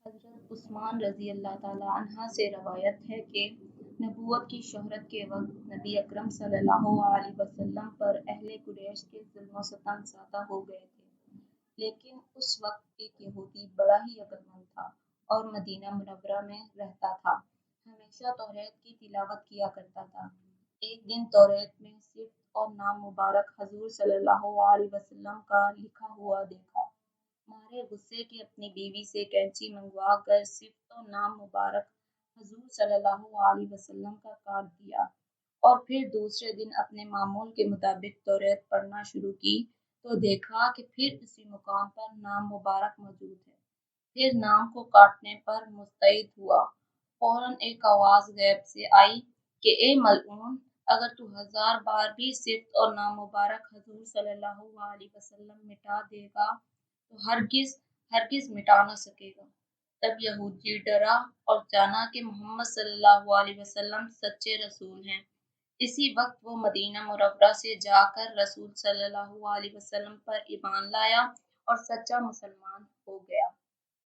حضرت عثمان رضی اللہ تعالیٰ عنہ سے روایت ہے کہ نبوت کی شہرت کے وقت نبی اکرم صلی اللہ علیہ وسلم پر اہل قریش کے ظلم و ستم زیادہ ہو گئے تھے، لیکن اس وقت ایک یہودی بڑا ہی عقلمند تھا اور مدینہ منورہ میں رہتا تھا۔ ہمیشہ توریت کی تلاوت کیا کرتا تھا۔ ایک دن توریت میں صفت اور نام مبارک حضور صلی اللہ علیہ وسلم کا لکھا ہوا دیکھا۔ مارے غصے کے اپنی بیوی سے کینچی منگوا کر صفت و نام مبارک حضور صلی اللہ علیہ وسلم کا کاٹ دیا اور پھر دوسرے دن اپنے معمول کے مطابق توریت پڑھنا شروع کی تو دیکھا کہ پھر اسی مقام پر نام مبارک موجود ہے۔ پھر نام کو کاٹنے پر مستعد ہوا۔ فوراً ایک آواز غیب سے آئی کہ اے ملعون، اگر تو 1000 بار بھی صفت اور نام مبارک حضور صلی اللہ علیہ وسلم مٹا دے گا تو ہرگز مٹا نہ سکے گا۔ تب یہودی ڈرا اور جانا کہ محمد صلی اللہ علیہ وسلم سچے رسول ہیں۔ اسی وقت وہ مدینہ منورہ سے جا کر رسول صلی اللہ علیہ وسلم پر ایمان لایا اور سچا مسلمان ہو گیا۔